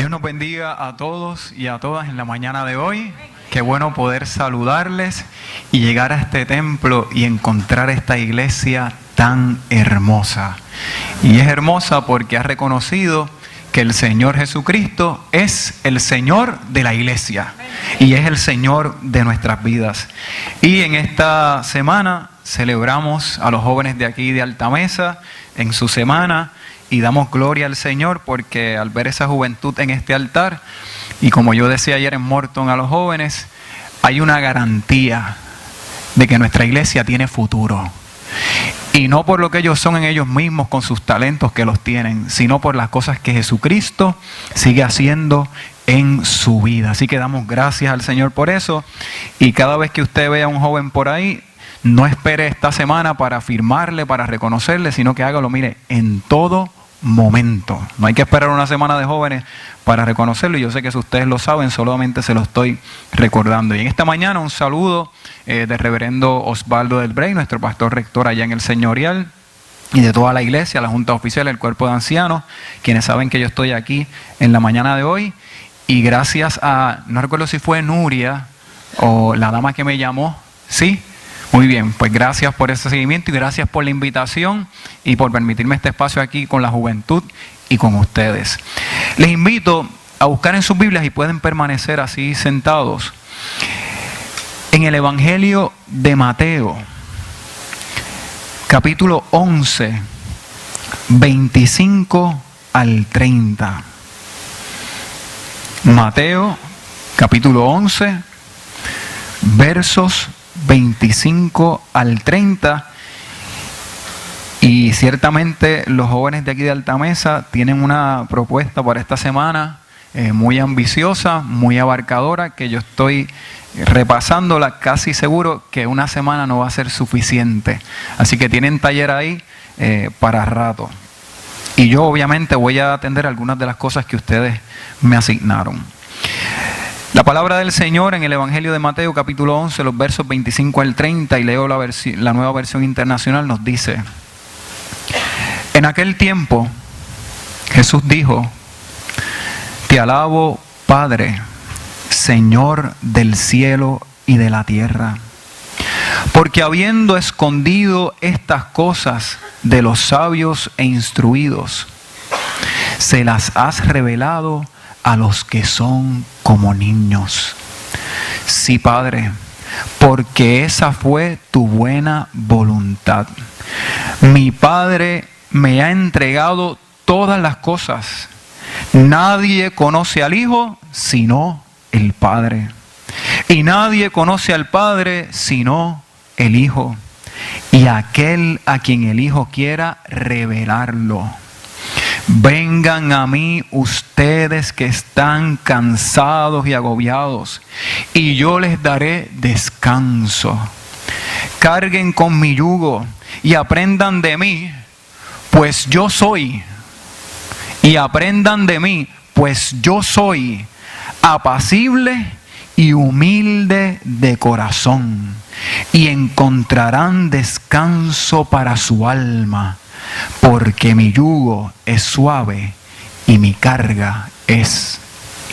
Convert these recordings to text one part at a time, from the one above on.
Dios nos bendiga a todos y a todas en la mañana de hoy. Qué bueno poder saludarles y llegar a este templo y encontrar esta iglesia tan hermosa. Y es hermosa porque ha reconocido que el Señor Jesucristo es el Señor de la iglesia y es el Señor de nuestras vidas. Y en esta semana celebramos a los jóvenes de aquí de Altamesa en su semana y damos gloria al Señor porque al ver esa juventud en este altar, y como yo decía ayer en Morton a los jóvenes, hay una garantía de que nuestra iglesia tiene futuro. Y no por lo que ellos son en ellos mismos con sus talentos que los tienen, sino por las cosas que Jesucristo sigue haciendo en su vida. Así que damos gracias al Señor por eso. Y cada vez que usted vea a un joven por ahí, no espere esta semana para afirmarle, para reconocerle, sino que hágalo, mire, en todo momento. No hay que esperar una semana de jóvenes para reconocerlo. Y yo sé que si ustedes lo saben, solamente se lo estoy recordando. Y en esta mañana un saludo del reverendo Osvaldo del Brey, nuestro pastor rector allá en el Señorial, y de toda la iglesia, la junta oficial, el cuerpo de ancianos, quienes saben que yo estoy aquí en la mañana de hoy. Y gracias a, no recuerdo si fue Nuria o la dama que me llamó, ¿sí? Muy bien, pues gracias por ese seguimiento y gracias por la invitación y por permitirme este espacio aquí con la juventud y con ustedes. Les invito a buscar en sus Biblias y pueden permanecer así sentados. En el Evangelio de Mateo, capítulo 11, 25 al 30. Mateo, capítulo 11, versos 25 al 30. Y ciertamente los jóvenes de aquí de Altamesa tienen una propuesta para esta semana muy ambiciosa, muy abarcadora, que yo estoy repasándola, casi seguro que una semana no va a ser suficiente. Así que tienen taller ahí para rato. Y yo obviamente voy a atender algunas de las cosas que ustedes me asignaron. La palabra del Señor en el Evangelio de Mateo capítulo 11, los versos 25 al 30, y leo la nueva versión internacional, nos dice: en aquel tiempo Jesús dijo: te alabo, Padre, Señor del cielo y de la tierra, porque habiendo escondido estas cosas de los sabios e instruidos, se las has revelado a los que son como niños. Sí, Padre, porque esa fue tu buena voluntad. Mi Padre me ha entregado todas las cosas. Nadie conoce al Hijo sino el Padre. Y nadie conoce al Padre sino el Hijo. Y aquel a quien el Hijo quiera revelarlo. Vengan a mí ustedes que están cansados y agobiados, y yo les daré descanso. Carguen con mi yugo y aprendan de mí, pues yo soy. Y aprendan de mí, pues yo soy apacible y humilde de corazón, y encontrarán descanso para su alma. Porque mi yugo es suave y mi carga es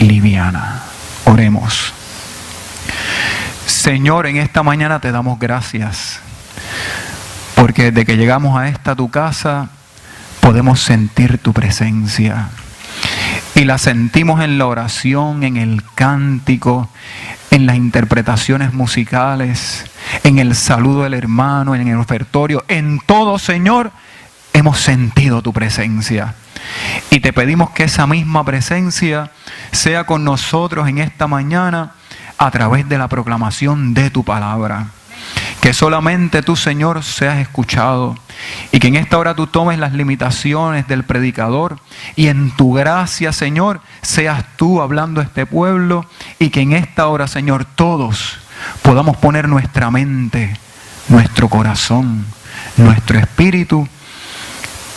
liviana. Oremos. Señor, en esta mañana te damos gracias, porque desde que llegamos a esta tu casa podemos sentir tu presencia. Y la sentimos en la oración, en el cántico, en las interpretaciones musicales, en el saludo del hermano, en el ofertorio, en todo, Señor. Hemos sentido tu presencia y te pedimos que esa misma presencia sea con nosotros en esta mañana a través de la proclamación de tu palabra. Que solamente tú, Señor, seas escuchado y que en esta hora tú tomes las limitaciones del predicador y en tu gracia, Señor, seas tú hablando a este pueblo, y que en esta hora, Señor, todos podamos poner nuestra mente, nuestro corazón, nuestro espíritu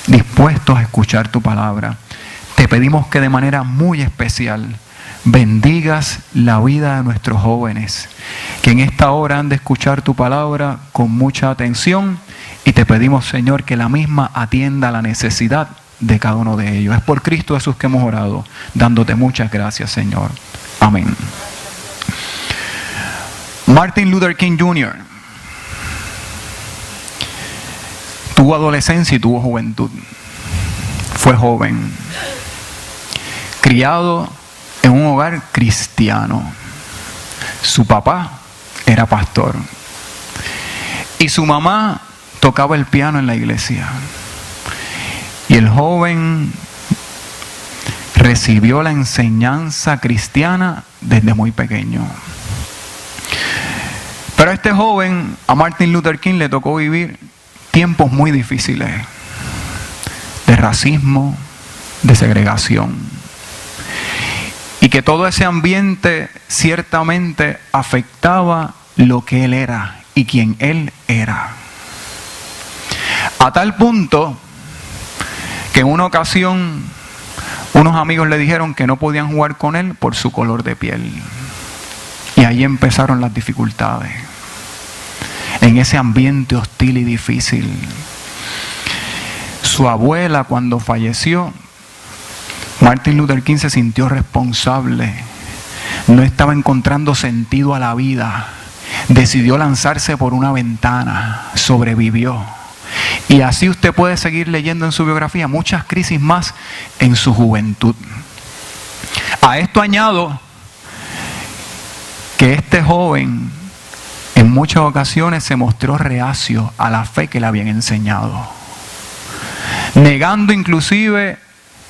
dispuestos a escuchar tu palabra. Te pedimos que de manera muy especial bendigas la vida de nuestros jóvenes, que en esta hora han de escuchar tu palabra con mucha atención, y te pedimos, Señor, que la misma atienda la necesidad de cada uno de ellos. Es por Cristo Jesús que hemos orado, dándote muchas gracias, Señor. Amén. Martin Luther King Jr. tuvo adolescencia y tuvo juventud. Fue joven, criado en un hogar cristiano. Su papá era pastor y su mamá tocaba el piano en la iglesia. Y el joven recibió la enseñanza cristiana desde muy pequeño. Pero a este joven, a Martin Luther King, le tocó vivir tiempos muy difíciles de racismo, de segregación. Y que todo ese ambiente ciertamente afectaba lo que él era y quien él era. A tal punto que en una ocasión unos amigos le dijeron que no podían jugar con él por su color de piel. Y ahí empezaron las dificultades. En ese ambiente hostil y difícil. Su abuela, cuando falleció, Martin Luther King se sintió responsable. No estaba encontrando sentido a la vida. Decidió lanzarse por una ventana. Sobrevivió. Y así usted puede seguir leyendo en su biografía muchas crisis más en su juventud. A esto añado que este joven en muchas ocasiones se mostró reacio a la fe que le habían enseñado, negando inclusive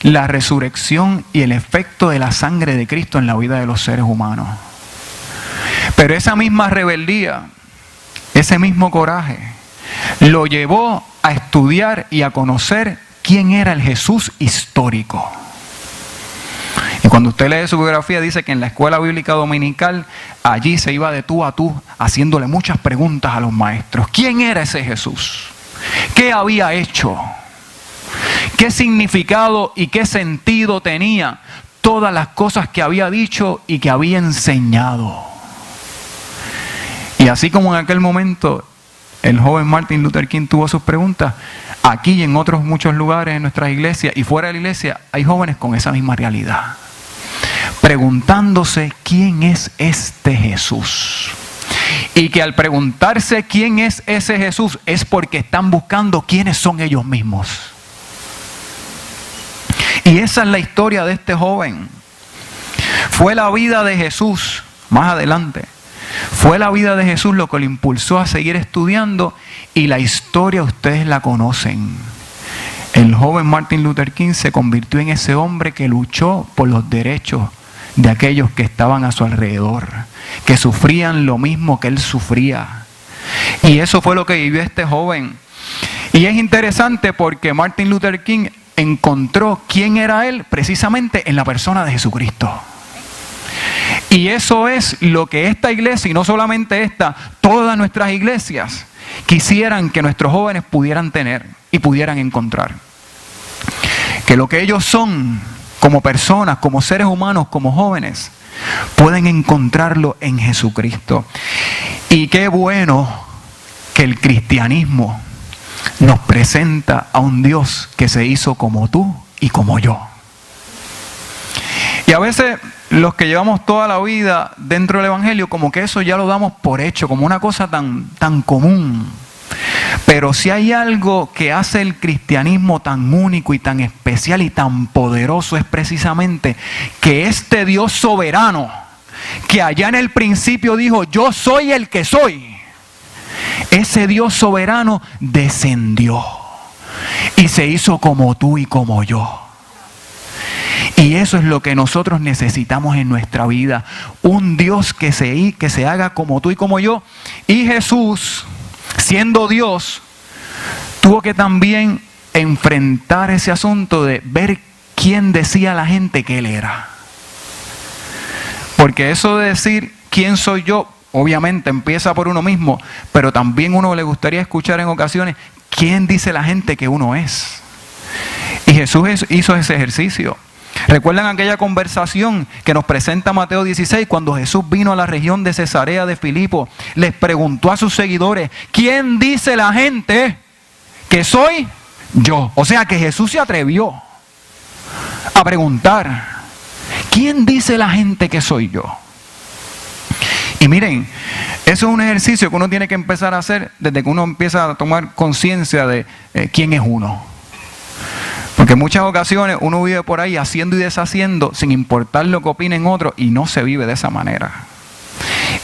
la resurrección y el efecto de la sangre de Cristo en la vida de los seres humanos. Pero esa misma rebeldía, ese mismo coraje, lo llevó a estudiar y a conocer quién era el Jesús histórico. Y cuando usted lee su biografía, dice que en la escuela bíblica dominical, allí se iba de tú a tú, haciéndole muchas preguntas a los maestros. ¿Quién era ese Jesús? ¿Qué había hecho? ¿Qué significado y qué sentido tenía todas las cosas que había dicho y que había enseñado? Y así como en aquel momento el joven Martin Luther King tuvo sus preguntas, aquí y en otros muchos lugares en nuestras iglesias y fuera de la iglesia hay jóvenes con esa misma realidad, preguntándose quién es este Jesús. Y que al preguntarse quién es ese Jesús es porque están buscando quiénes son ellos mismos. Y esa es la historia de este joven. Fue la vida de Jesús, más adelante, fue la vida de Jesús lo que lo impulsó a seguir estudiando, y la historia ustedes la conocen. El joven Martin Luther King se convirtió en ese hombre que luchó por los derechos de aquellos que estaban a su alrededor, que sufrían lo mismo que él sufría. Y eso fue lo que vivió este joven. Y es interesante porque Martin Luther King encontró quién era él precisamente en la persona de Jesucristo. Y eso es lo que esta iglesia, y no solamente esta, todas nuestras iglesias quisieran que nuestros jóvenes pudieran tener y pudieran encontrar. Que lo que ellos son como personas, como seres humanos, como jóvenes, pueden encontrarlo en Jesucristo. Y qué bueno que el cristianismo nos presenta a un Dios que se hizo como tú y como yo. Y a veces los que llevamos toda la vida dentro del Evangelio, como que eso ya lo damos por hecho, como una cosa tan común. Pero si hay algo que hace el cristianismo tan único y tan especial y tan poderoso, es precisamente que este Dios soberano, que allá en el principio dijo, yo soy el que soy, ese Dios soberano descendió y se hizo como tú y como yo. Y eso es lo que nosotros necesitamos en nuestra vida. Un Dios que se haga como tú y como yo. Y Jesús, siendo Dios, tuvo que también enfrentar ese asunto de ver quién decía la gente que Él era. Porque eso de decir quién soy yo, obviamente empieza por uno mismo, pero también uno le gustaría escuchar en ocasiones quién dice la gente que uno es. Y Jesús hizo ese ejercicio. ¿Recuerdan aquella conversación que nos presenta Mateo 16? Cuando Jesús vino a la región de Cesarea de Filipo, les preguntó a sus seguidores, ¿quién dice la gente que soy yo? O sea que Jesús se atrevió. a preguntar, ¿quién dice la gente que soy yo? Y miren, eso es un ejercicio que uno tiene que empezar a hacer desde que uno empieza a tomar conciencia de quién es uno. Porque en muchas ocasiones uno vive por ahí haciendo y deshaciendo sin importar lo que opinen otros y no se vive de esa manera.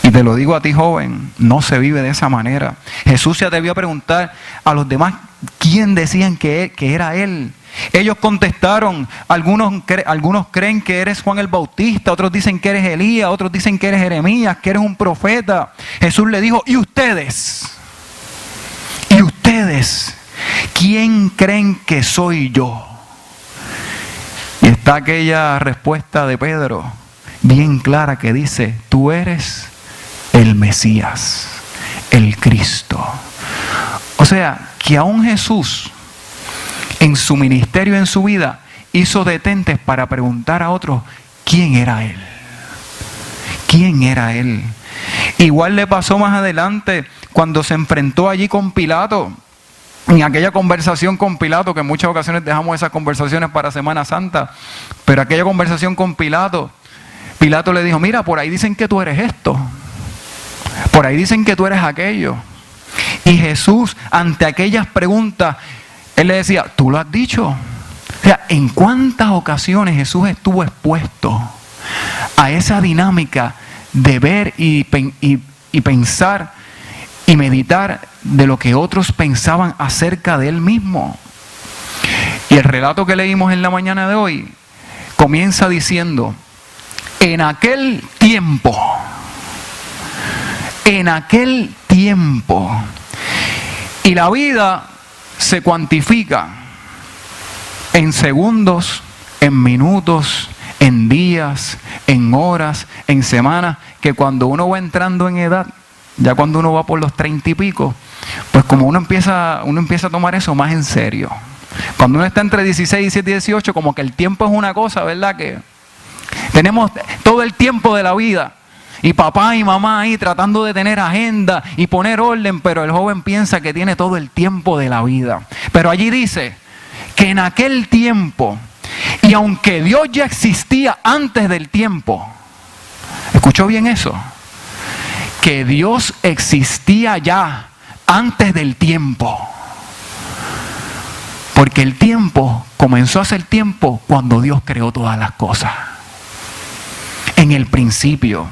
Y te lo digo a ti, joven, no se vive de esa manera. Jesús se atrevió a preguntar a los demás quién decían que era Él. Ellos contestaron, algunos creen que eres Juan el Bautista, otros dicen que eres Elías, otros dicen que eres Jeremías, que eres un profeta. Jesús le dijo, ¿y ustedes? ¿Y ustedes? ¿Quién creen que soy yo? Y está aquella respuesta de Pedro, bien clara, que dice, tú eres el Mesías, el Cristo. O sea, que aún Jesús, en su ministerio, en su vida, hizo detentes para preguntar a otros quién era Él. ¿Quién era Él? Igual le pasó más adelante cuando se enfrentó allí con Pilato. En aquella conversación con Pilato, que en muchas ocasiones dejamos esas conversaciones para Semana Santa, pero aquella conversación con Pilato, Pilato le dijo, mira, por ahí dicen que tú eres esto, por ahí dicen que tú eres aquello. Y Jesús, ante aquellas preguntas, Él le decía, tú lo has dicho. O sea, ¿en cuántas ocasiones Jesús estuvo expuesto a esa dinámica de ver y pensar y meditar de lo que otros pensaban acerca de Él mismo? Y el relato que leímos en la mañana de hoy comienza diciendo, en aquel tiempo, y la vida se cuantifica en segundos, en minutos, en días, en horas, en semanas, que cuando uno va entrando en edad, ya cuando uno va por los 30 y pico, pues como uno empieza a tomar eso más en serio. Cuando uno está entre 16, 17 y 18, como que el tiempo es una cosa, ¿verdad? Que tenemos todo el tiempo de la vida. Y papá y mamá ahí tratando de tener agenda y poner orden, pero el joven piensa que tiene todo el tiempo de la vida. Pero allí dice que en aquel tiempo, y aunque Dios ya existía antes del tiempo, ¿escuchó bien eso? Que Dios existía ya antes del tiempo. Porque el tiempo comenzó a ser tiempo cuando Dios creó todas las cosas. En el principio.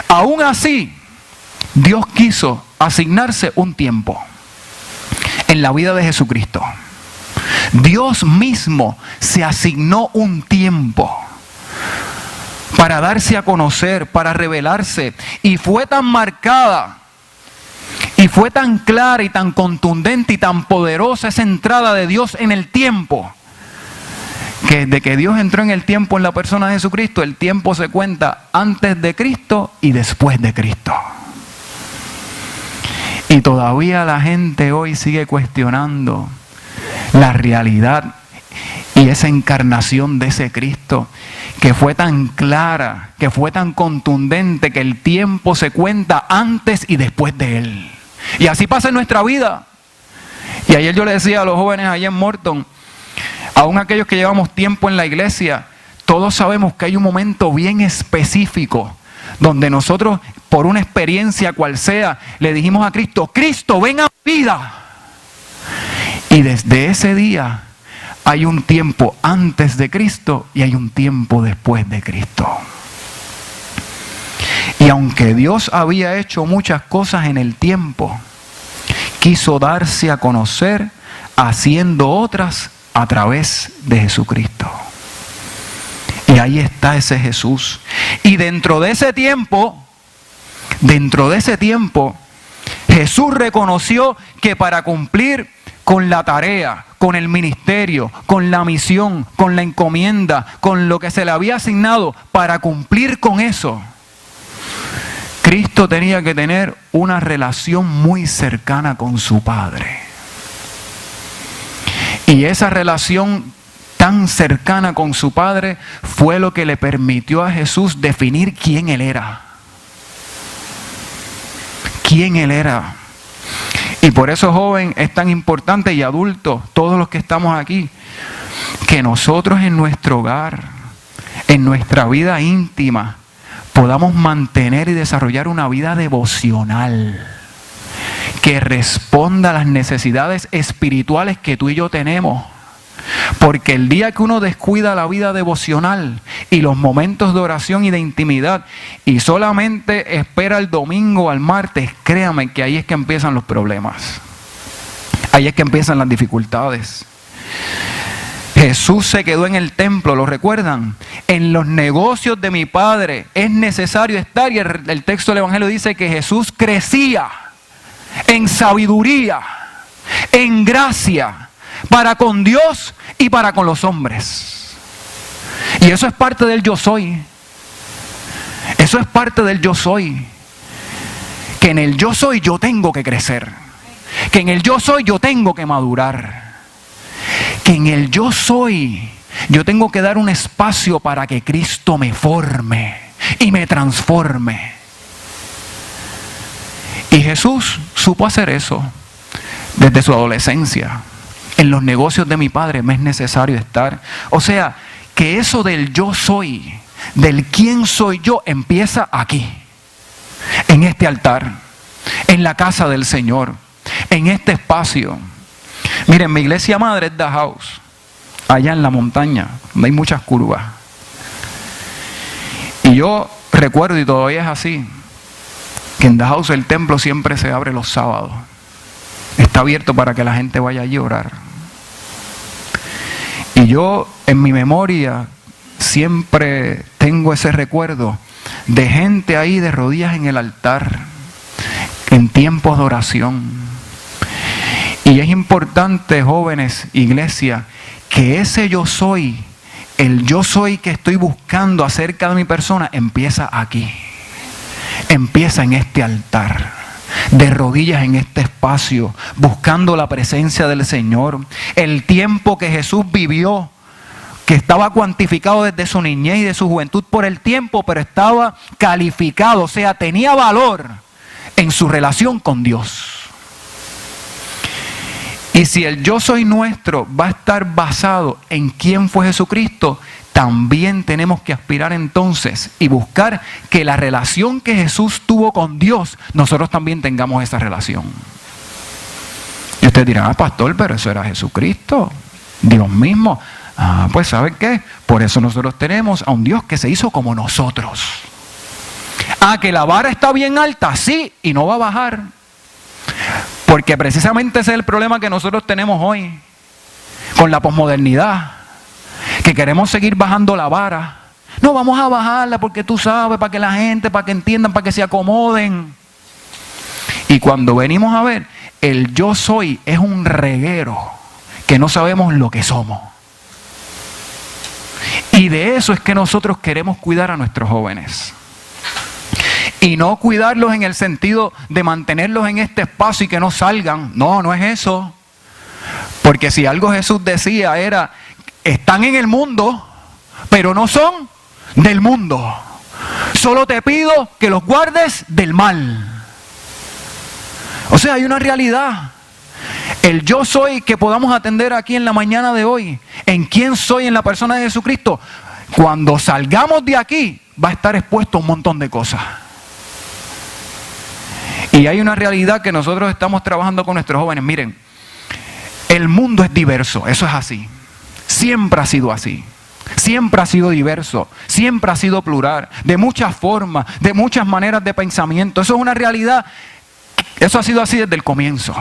Aún así, Dios quiso asignarse un tiempo en la vida de Jesucristo. Dios mismo se asignó un tiempo para darse a conocer, para revelarse. Y fue tan marcada, y fue tan clara y tan contundente y tan poderosa esa entrada de Dios en el tiempo, que desde que Dios entró en el tiempo en la persona de Jesucristo, el tiempo se cuenta antes de Cristo y después de Cristo. Y todavía la gente hoy sigue cuestionando la realidad y esa encarnación de ese Cristo, que fue tan clara, que fue tan contundente, que el tiempo se cuenta antes y después de Él. Y así pasa en nuestra vida. Y ayer yo le decía a los jóvenes allá en Morton, aún aquellos que llevamos tiempo en la iglesia, todos sabemos que hay un momento bien específico donde nosotros, por una experiencia cual sea, le dijimos a Cristo, Cristo, ven a mi vida. Y desde ese día hay un tiempo antes de Cristo y hay un tiempo después de Cristo. Y aunque Dios había hecho muchas cosas en el tiempo, quiso darse a conocer haciendo otras a través de Jesucristo. Y ahí está ese Jesús. Y dentro de ese tiempo, Jesús reconoció que para cumplir con la tarea, con el ministerio, con la misión, con la encomienda, con lo que se le había asignado, para cumplir con eso, Cristo tenía que tener una relación muy cercana con su Padre. Y esa relación tan cercana con su Padre fue lo que le permitió a Jesús definir quién Él era. ¿Quién Él era? Y por eso, joven, es tan importante, y adultos, todos los que estamos aquí, que nosotros en nuestro hogar, en nuestra vida íntima, podamos mantener y desarrollar una vida devocional que responda a las necesidades espirituales que tú y yo tenemos. Porque el día que uno descuida la vida devocional y los momentos de oración y de intimidad y solamente espera el domingo o al martes, créame que ahí es que empiezan los problemas. Ahí es que empiezan las dificultades. Jesús se quedó en el templo, ¿lo recuerdan? En los negocios de mi Padre es necesario estar, y el texto del Evangelio dice que Jesús crecía en sabiduría, en gracia, para con Dios y para con los hombres. Y eso es parte del yo soy. Eso es parte del yo soy. Que en el yo soy yo tengo que crecer. Que en el yo soy yo tengo que madurar. Que en el yo soy yo tengo que dar un espacio para que Cristo me forme y me transforme. Y Jesús supo hacer eso desde su adolescencia. En los negocios de mi Padre me es necesario estar. O sea, que eso del yo soy, del quién soy yo, empieza aquí, en este altar, en la casa del Señor, en este espacio. Miren, mi iglesia madre es The House, allá en la montaña, donde hay muchas curvas. Y yo recuerdo, y todavía es así, que en The House el templo siempre se abre los sábados. Está abierto para que la gente vaya allí a orar. Y yo en mi memoria siempre tengo ese recuerdo de gente ahí de rodillas en el altar, en tiempos de oración. Y es importante, jóvenes, iglesia, que ese yo soy, el yo soy que estoy buscando acerca de mi persona, empieza aquí. Empieza en este altar, de rodillas en este espacio, buscando la presencia del Señor. El tiempo que Jesús vivió, que estaba cuantificado desde su niñez y de su juventud por el tiempo, pero estaba calificado, o sea, tenía valor en su relación con Dios. Y si el yo soy nuestro va a estar basado en quién fue Jesucristo, también tenemos que aspirar entonces y buscar que la relación que Jesús tuvo con Dios, nosotros también tengamos esa relación. Y usted dirá, pastor, pero eso era Jesucristo, Dios mismo. Pues ¿saben qué? Por eso nosotros tenemos a un Dios que se hizo como nosotros. Que la vara está bien alta, sí, y no va a bajar. Porque precisamente ese es el problema que nosotros tenemos hoy con la posmodernidad. Que queremos seguir bajando la vara. No, vamos a bajarla porque tú sabes, para que la gente, para que entiendan, para que se acomoden. Y cuando venimos a ver, el yo soy es un reguero que no sabemos lo que somos. Y de eso es que nosotros queremos cuidar a nuestros jóvenes. Y no cuidarlos en el sentido de mantenerlos en este espacio y que no salgan. No, no es eso. Porque si algo Jesús decía era, están en el mundo, pero no son del mundo. Solo te pido que los guardes del mal. O sea, hay una realidad. El yo soy que podamos atender aquí en la mañana de hoy, en quién soy en la persona de Jesucristo, cuando salgamos de aquí, va a estar expuesto a un montón de cosas. Y hay una realidad que nosotros estamos trabajando con nuestros jóvenes. Miren, el mundo es diverso, eso es así. Siempre ha sido así. Siempre ha sido diverso, siempre ha sido plural, de muchas formas, de muchas maneras de pensamiento. Eso es una realidad, eso ha sido así desde el comienzo.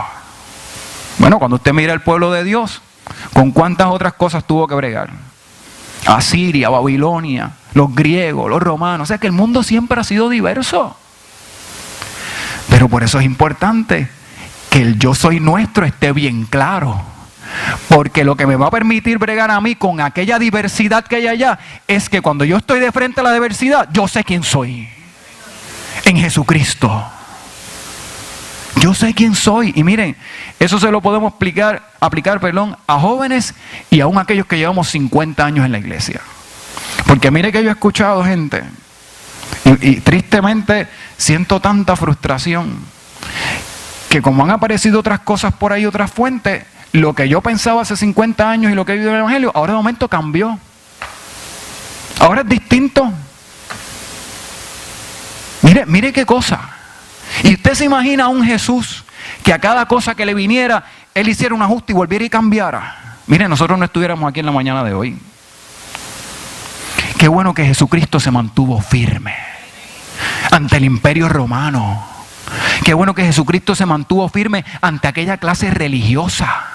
Bueno, cuando usted mira el pueblo de Dios, ¿con cuántas otras cosas tuvo que bregar? Asiria, Babilonia, los griegos, los romanos. O sea que el mundo siempre ha sido diverso. Pero por eso es importante que el yo soy nuestro esté bien claro. Porque lo que me va a permitir bregar a mí con aquella diversidad que hay allá es que cuando yo estoy de frente a la diversidad, yo sé quién soy. En Jesucristo. Yo sé quién soy. Y miren, eso se lo podemos aplicar a jóvenes y aún a aquellos que llevamos 50 años en la iglesia. Porque mire que yo he escuchado gente, y tristemente siento tanta frustración, que como han aparecido otras cosas por ahí, otras fuentes, lo que yo pensaba hace 50 años y lo que he vivido en el Evangelio, ahora de momento cambió. Ahora es distinto. Mire qué cosa. Y usted se imagina a un Jesús que a cada cosa que le viniera, Él hiciera un ajuste y volviera y cambiara. Mire, nosotros no estuviéramos aquí en la mañana de hoy. Qué bueno que Jesucristo se mantuvo firme ante el imperio romano. Qué bueno que Jesucristo se mantuvo firme ante aquella clase religiosa.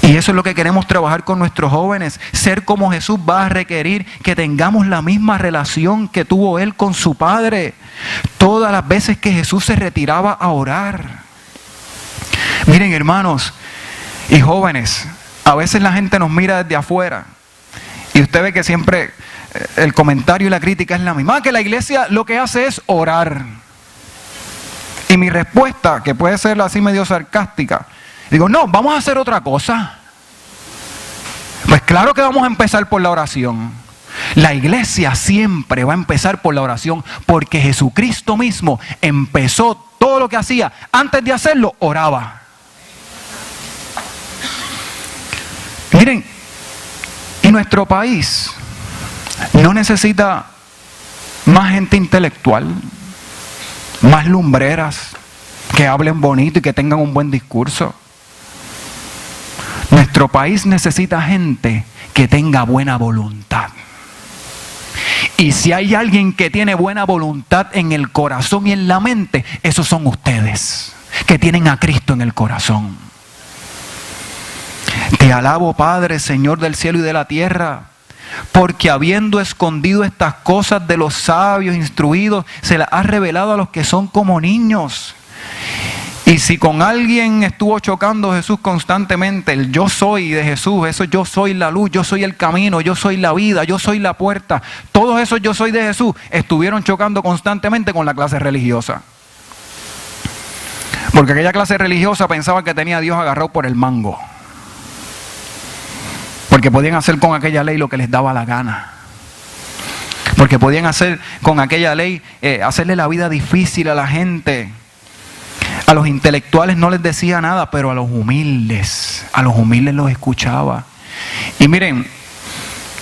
Y eso es lo que queremos trabajar con nuestros jóvenes. Ser como Jesús va a requerir que tengamos la misma relación que tuvo Él con su Padre. Todas las veces que Jesús se retiraba a orar. Miren, hermanos y jóvenes, a veces la gente nos mira desde afuera. Y usted ve que siempre el comentario y la crítica es la misma. Que la iglesia lo que hace es orar. Y mi respuesta, que puede ser así medio sarcástica, digo, no, vamos a hacer otra cosa. Pues claro que vamos a empezar por la oración. La iglesia siempre va a empezar por la oración, porque Jesucristo mismo empezó todo lo que hacía. Antes de hacerlo, oraba. Miren, y nuestro país no necesita más gente intelectual, más lumbreras, que hablen bonito y que tengan un buen discurso. Nuestro país necesita gente que tenga buena voluntad. Y si hay alguien que tiene buena voluntad en el corazón y en la mente, esos son ustedes, que tienen a Cristo en el corazón. Te alabo, Padre, Señor del cielo y de la tierra, porque habiendo escondido estas cosas de los sabios instruidos, se las has revelado a los que son como niños. Y si con alguien estuvo chocando Jesús constantemente, el yo soy de Jesús, eso yo soy la luz, yo soy el camino, yo soy la vida, yo soy la puerta, todos esos yo soy de Jesús, estuvieron chocando constantemente con la clase religiosa. Porque aquella clase religiosa pensaba que tenía a Dios agarrado por el mango. Porque podían hacer con aquella ley lo que les daba la gana. Porque podían hacer con aquella ley, hacerle la vida difícil a la gente. A los intelectuales no les decía nada, pero a los humildes los escuchaba. Y miren,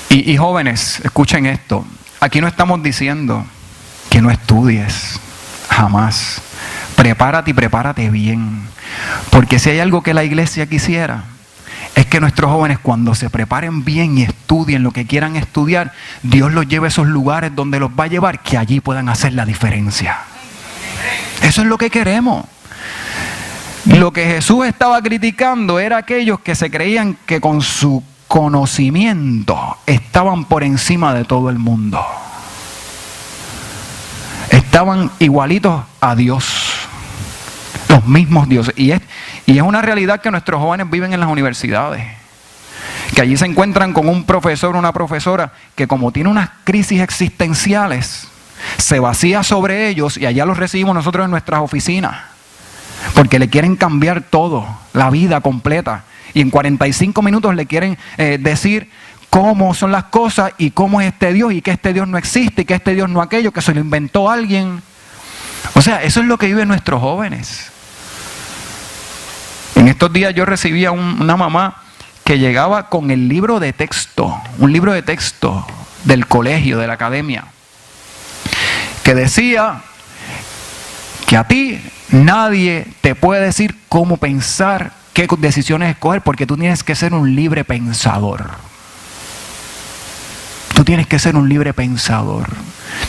y jóvenes, escuchen esto. Aquí no estamos diciendo que no estudies, jamás. Prepárate y prepárate bien. Porque si hay algo que la iglesia quisiera, es que nuestros jóvenes, cuando se preparen bien y estudien lo que quieran estudiar, Dios los lleve a esos lugares donde los va a llevar, que allí puedan hacer la diferencia. Eso es lo que queremos. Lo que Jesús estaba criticando era aquellos que se creían que con su conocimiento estaban por encima de todo el mundo. Estaban igualitos a Dios, los mismos dioses. Y es una realidad que nuestros jóvenes viven en las universidades. Que allí se encuentran con un profesor o una profesora que, como tiene unas crisis existenciales, se vacía sobre ellos, y allá los recibimos nosotros en nuestras oficinas. Porque le quieren cambiar todo, la vida completa. Y en 45 minutos le quieren decir cómo son las cosas y cómo es este Dios, y que este Dios no existe, y que este Dios no aquello, que se lo inventó alguien. O sea, eso es lo que viven nuestros jóvenes. En estos días yo recibí a una mamá que llegaba con el libro de texto, un libro de texto del colegio, de la academia, que decía que a ti nadie te puede decir cómo pensar, qué decisiones escoger, porque tú tienes que ser un libre pensador. Tú tienes que ser un libre pensador.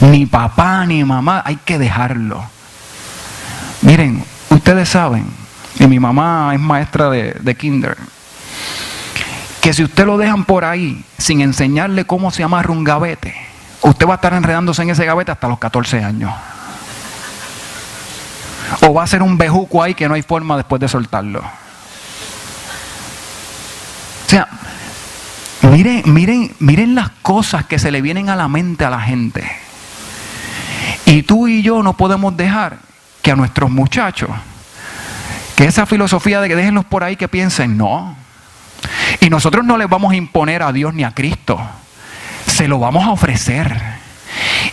Ni papá ni mamá, hay que dejarlo. Miren, ustedes saben, y mi mamá es maestra de kinder, que si usted lo dejan por ahí sin enseñarle cómo se amarra un gavete, usted va a estar enredándose en ese gavete hasta los 14 años. O va a ser un bejuco ahí que no hay forma después de soltarlo. O sea, miren las cosas que se le vienen a la mente a la gente. Y tú y yo no podemos dejar que a nuestros muchachos, que esa filosofía de que déjenlos por ahí que piensen, no. Y nosotros no les vamos a imponer a Dios ni a Cristo. Se lo vamos a ofrecer.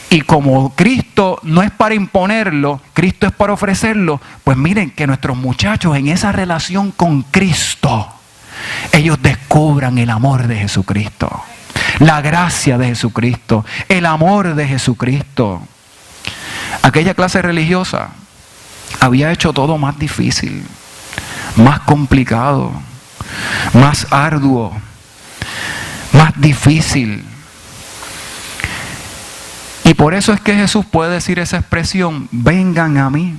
Y como Cristo no es para imponerlo, Cristo es para ofrecerlo, pues miren que nuestros muchachos en esa relación con Cristo, ellos descubran el amor de Jesucristo, la gracia de Jesucristo, el amor de Jesucristo. Aquella clase religiosa había hecho todo más difícil, más complicado, más arduo, más difícil. Y por eso es que Jesús puede decir esa expresión: vengan a mí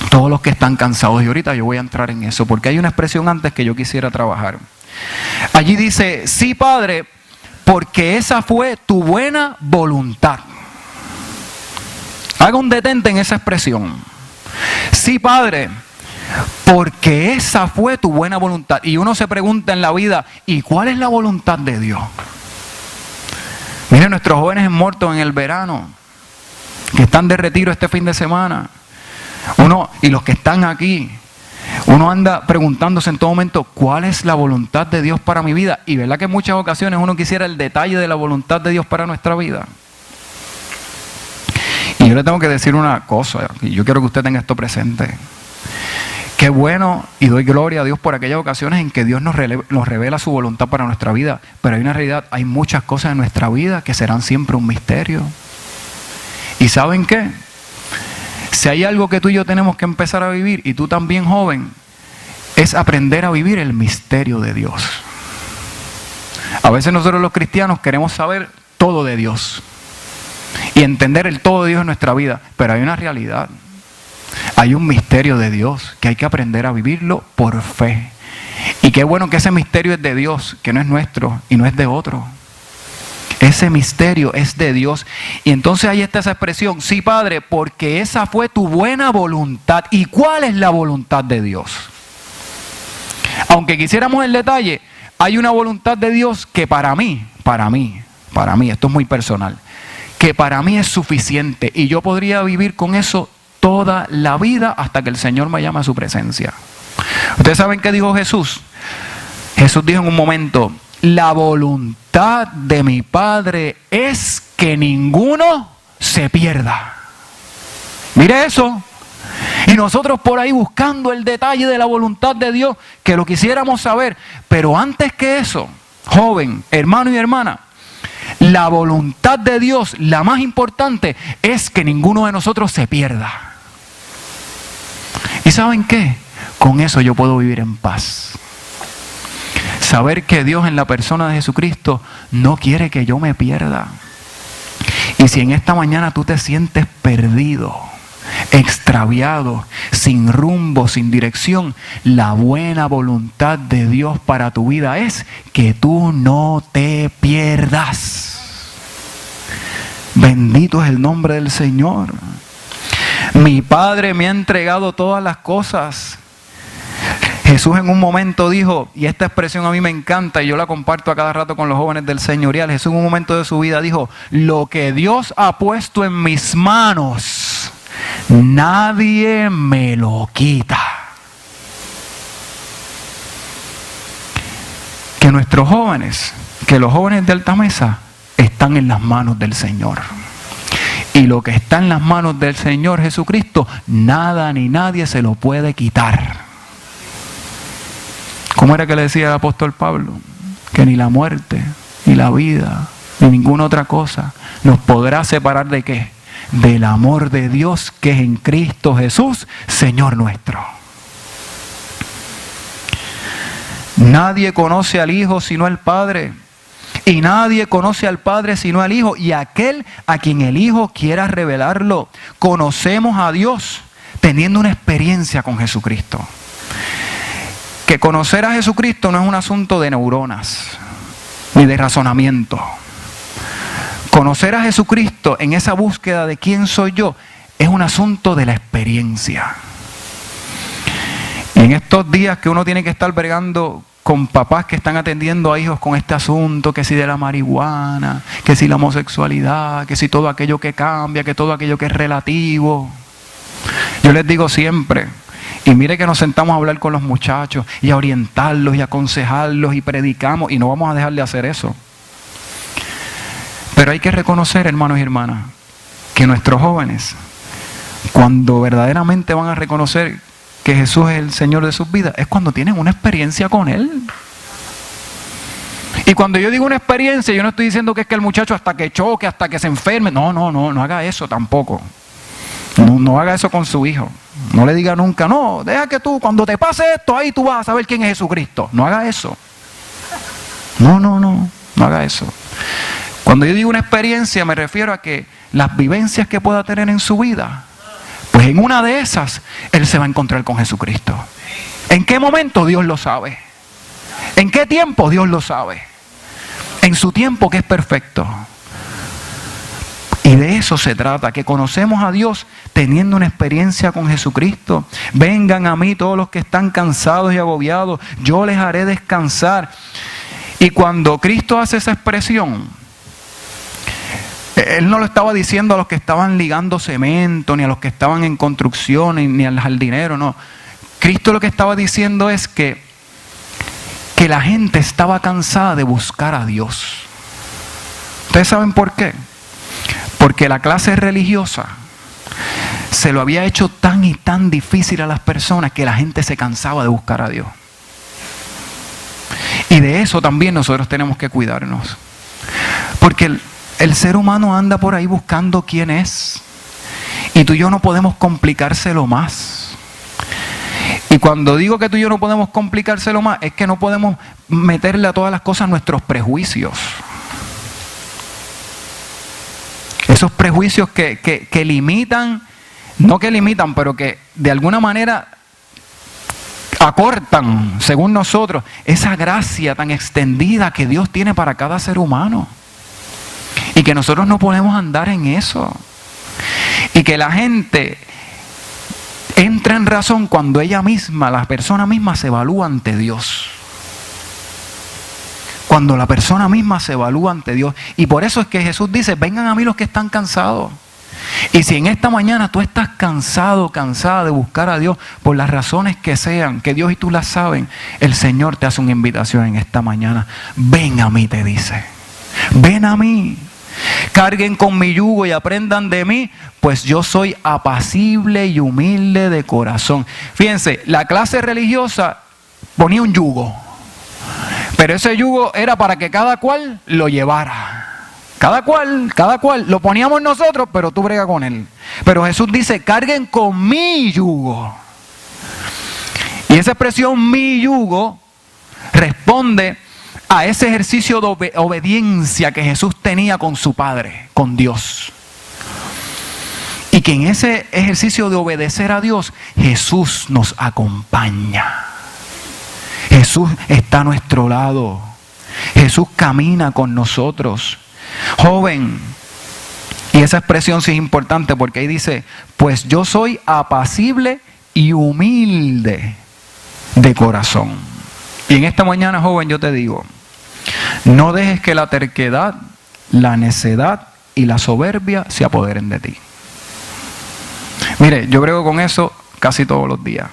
todos los que están cansados. Y ahorita yo voy a entrar en eso, porque hay una expresión antes que yo quisiera trabajar. Allí dice: sí, Padre, porque esa fue tu buena voluntad. Haga un detente en esa expresión. Sí, Padre, porque esa fue tu buena voluntad. Y uno se pregunta en la vida: ¿y cuál es la voluntad de Dios? Miren, nuestros jóvenes muertos en el verano, que están de retiro este fin de semana, y los que están aquí, uno anda preguntándose en todo momento: ¿cuál es la voluntad de Dios para mi vida? Y verdad que en muchas ocasiones uno quisiera el detalle de la voluntad de Dios para nuestra vida. Y yo le tengo que decir una cosa, y yo quiero que usted tenga esto presente. Qué bueno, y doy gloria a Dios por aquellas ocasiones en que Dios nos revela su voluntad para nuestra vida. Pero hay una realidad: hay muchas cosas en nuestra vida que serán siempre un misterio. ¿Y saben qué? Si hay algo que tú y yo tenemos que empezar a vivir, y tú también, joven, es aprender a vivir el misterio de Dios. A veces nosotros los cristianos queremos saber todo de Dios y entender el todo de Dios en nuestra vida, pero hay una realidad. Hay un misterio de Dios que hay que aprender a vivirlo por fe. Y qué bueno que ese misterio es de Dios, que no es nuestro y no es de otro. Ese misterio es de Dios. Y entonces ahí está esa expresión: sí, Padre, porque esa fue tu buena voluntad. ¿Y cuál es la voluntad de Dios? Aunque quisiéramos el detalle, hay una voluntad de Dios que para mí, esto es muy personal, que para mí es suficiente. Y yo podría vivir con eso toda la vida hasta que el Señor me llame a su presencia. ¿Ustedes saben qué dijo Jesús? Jesús dijo en un momento: la voluntad de mi Padre es que ninguno se pierda. Mire eso. Y nosotros por ahí buscando el detalle de la voluntad de Dios, que lo quisiéramos saber. Pero antes que eso, joven, hermano y hermana, la voluntad de Dios, la más importante, es que ninguno de nosotros se pierda. ¿Y saben qué? Con eso yo puedo vivir en paz. Saber que Dios en la persona de Jesucristo no quiere que yo me pierda. Y si en esta mañana tú te sientes perdido, extraviado, sin rumbo, sin dirección, la buena voluntad de Dios para tu vida es que tú no te pierdas. Bendito es el nombre del Señor. Mi Padre me ha entregado todas las cosas. Jesús en un momento dijo, y esta expresión a mí me encanta y yo la comparto a cada rato con los jóvenes del señorial. Jesús en un momento de su vida dijo: lo que Dios ha puesto en mis manos, nadie me lo quita. Que nuestros jóvenes, que los jóvenes de Alta Mesa están en las manos del Señor. Y lo que está en las manos del Señor Jesucristo, nada ni nadie se lo puede quitar. ¿Cómo era que le decía el apóstol Pablo? Que ni la muerte, ni la vida, ni ninguna otra cosa nos podrá separar ¿de qué? Del amor de Dios que es en Cristo Jesús, Señor nuestro. Nadie conoce al Hijo sino el Padre. Y nadie conoce al Padre sino al Hijo, y aquel a quien el Hijo quiera revelarlo. Conocemos a Dios teniendo una experiencia con Jesucristo. Que conocer a Jesucristo no es un asunto de neuronas ni de razonamiento. Conocer a Jesucristo en esa búsqueda de quién soy yo es un asunto de la experiencia. Y en estos días que uno tiene que estar bregando con papás que están atendiendo a hijos con este asunto, que si de la marihuana, que si la homosexualidad, que si todo aquello que cambia, que todo aquello que es relativo. Yo les digo siempre, y mire que nos sentamos a hablar con los muchachos y a orientarlos y a aconsejarlos y predicamos, y no vamos a dejar de hacer eso. Pero hay que reconocer, hermanos y hermanas, que nuestros jóvenes, cuando verdaderamente van a reconocer que Jesús es el Señor de sus vidas, es cuando tienen una experiencia con Él. Y cuando yo digo una experiencia, yo no estoy diciendo que es que el muchacho hasta que choque, hasta que se enferme. No haga eso tampoco. No haga eso con su hijo. No le diga nunca, no, deja que tú, cuando te pase esto, ahí tú vas a saber quién es Jesucristo. No haga eso. No haga eso. Cuando yo digo una experiencia, me refiero a que las vivencias que pueda tener en su vida, pues en una de esas, él se va a encontrar con Jesucristo. ¿En qué momento? Dios lo sabe. ¿En qué tiempo? Dios lo sabe. En su tiempo, que es perfecto. Y de eso se trata, que conocemos a Dios teniendo una experiencia con Jesucristo. Vengan a mí todos los que están cansados y agobiados, yo les haré descansar. Y cuando Cristo hace esa expresión, Él no lo estaba diciendo a los que estaban ligando cemento, ni a los que estaban en construcción, ni al jardinero, no. Cristo lo que estaba diciendo es que la gente estaba cansada de buscar a Dios. ¿Ustedes saben por qué? Porque la clase religiosa se lo había hecho tan y tan difícil a las personas que la gente se cansaba de buscar a Dios. Y de eso también nosotros tenemos que cuidarnos. Porque el ser humano anda por ahí buscando quién es. Y tú y yo no podemos complicárselo más. Y cuando digo que tú y yo no podemos complicárselo más, es que no podemos meterle a todas las cosas nuestros prejuicios. Esos prejuicios que limitan, no que limitan, pero que de alguna manera acortan, según nosotros, esa gracia tan extendida que Dios tiene para cada ser humano. Y que nosotros no podemos andar en eso. Y que la gente entra en razón cuando ella misma, la persona misma se evalúa ante Dios. Cuando la persona misma se evalúa ante Dios. Y por eso es que Jesús dice, vengan a mí los que están cansados. Y si en esta mañana tú estás cansado, cansada de buscar a Dios, por las razones que sean, que Dios y tú las saben, el Señor te hace una invitación en esta mañana. Ven a mí, te dice. Ven a mí. Carguen con mi yugo y aprendan de mí, pues yo soy apacible y humilde de corazón. Fíjense, la clase religiosa ponía un yugo, pero ese yugo era para que cada cual lo llevara. Cada cual, lo poníamos nosotros, pero tú brega con él. Pero Jesús dice, carguen con mi yugo. Y esa expresión, mi yugo, responde a ese ejercicio de obediencia que Jesús tenía con su Padre, con Dios. Y que en ese ejercicio de obedecer a Dios, Jesús nos acompaña. Jesús está a nuestro lado. Jesús camina con nosotros. Joven, y esa expresión sí es importante porque ahí dice, pues yo soy apacible y humilde de corazón. Y en esta mañana, joven, yo te digo, no dejes que la terquedad, la necedad y la soberbia se apoderen de ti. Mire, yo brego con eso casi todos los días.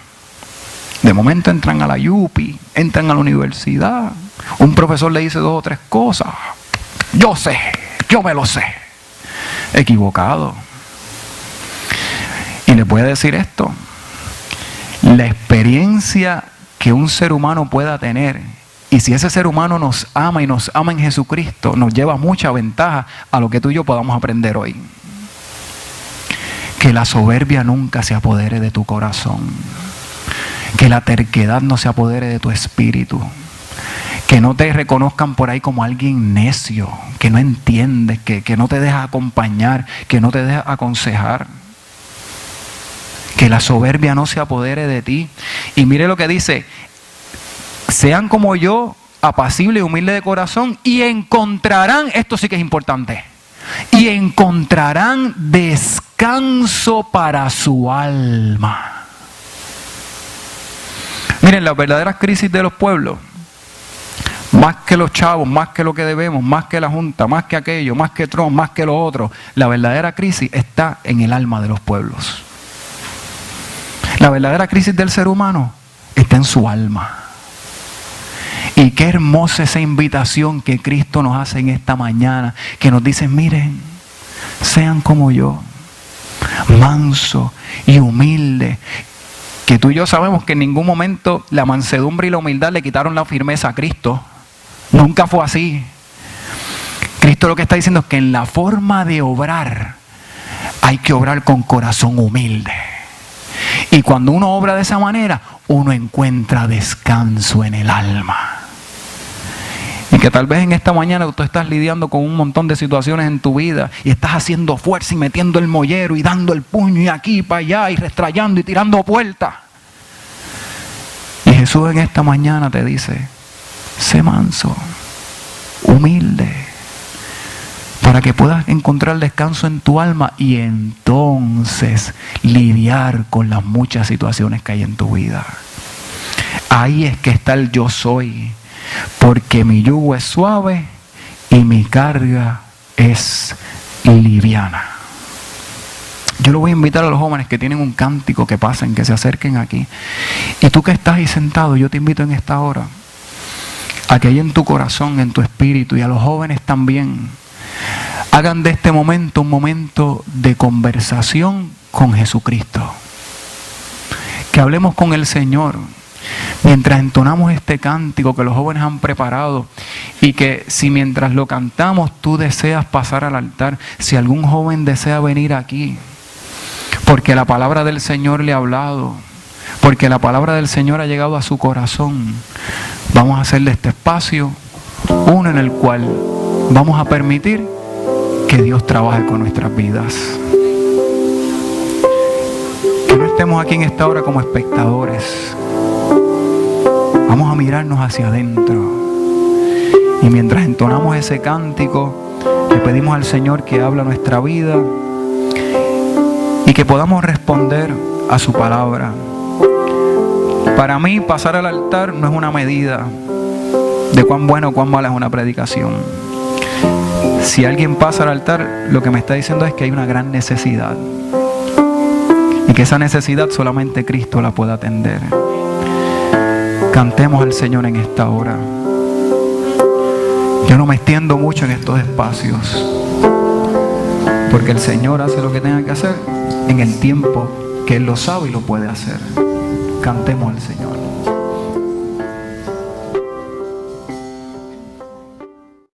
De momento entran a la Yupi, entran a la universidad, un profesor le dice 2 o 3 cosas. Yo sé, yo me lo sé. Equivocado. Y les voy a decir esto. La experiencia que un ser humano pueda tener, y si ese ser humano nos ama y nos ama en Jesucristo, nos lleva mucha ventaja a lo que tú y yo podamos aprender hoy. Que la soberbia nunca se apodere de tu corazón. Que la terquedad no se apodere de tu espíritu. Que no te reconozcan por ahí como alguien necio, que no entiendes, que no te deja acompañar, que no te deja aconsejar. Que la soberbia no se apodere de ti. Y mire lo que dice, sean como yo, apacible y humilde de corazón, y encontrarán, esto sí que es importante, y encontrarán descanso para su alma. Miren, las verdaderas crisis de los pueblos, más que los chavos, más que lo que debemos, más que la Junta, más que aquello, más que Trump, más que lo otro, la verdadera crisis está en el alma de los pueblos. La verdadera crisis del ser humano está en su alma. Y qué hermosa esa invitación que Cristo nos hace en esta mañana, que nos dice, miren, sean como yo, manso y humilde. Que tú y yo sabemos que en ningún momento la mansedumbre y la humildad le quitaron la firmeza a Cristo. Nunca fue así. Cristo lo que está diciendo es que en la forma de obrar hay que obrar con corazón humilde. Y cuando uno obra de esa manera, uno encuentra descanso en el alma. Y que tal vez en esta mañana tú estás lidiando con un montón de situaciones en tu vida y estás haciendo fuerza y metiendo el mollero y dando el puño y aquí para allá y restrayando y tirando puertas. Y Jesús en esta mañana te dice, sé manso, humilde, para que puedas encontrar descanso en tu alma y entonces lidiar con las muchas situaciones que hay en tu vida. Ahí es que está el yo soy, porque mi yugo es suave y mi carga es liviana. Yo lo voy a invitar a los jóvenes que tienen un cántico que pasen, que se acerquen aquí. Y tú que estás ahí sentado, yo te invito en esta hora a que ahí en tu corazón, en tu espíritu, y a los jóvenes también, hagan de este momento un momento de conversación con Jesucristo. Que hablemos con el Señor mientras entonamos este cántico que los jóvenes han preparado, y que si mientras lo cantamos tú deseas pasar al altar, si algún joven desea venir aquí, porque la palabra del Señor le ha hablado, porque la palabra del Señor ha llegado a su corazón, vamos a hacer de este espacio uno en el cual vamos a permitir que Dios trabaje con nuestras vidas. Que no estemos aquí en esta hora como espectadores. Vamos a mirarnos hacia adentro. Y mientras entonamos ese cántico, le pedimos al Señor que habla nuestra vida y que podamos responder a su palabra. Para mí, pasar al altar no es una medida de cuán bueno o cuán mala es una predicación. Si alguien pasa al altar, lo que me está diciendo es que hay una gran necesidad. Y que esa necesidad solamente Cristo la puede atender. Cantemos al Señor en esta hora. Yo no me extiendo mucho en estos espacios, porque el Señor hace lo que tenga que hacer en el tiempo que Él lo sabe y lo puede hacer. Cantemos al Señor.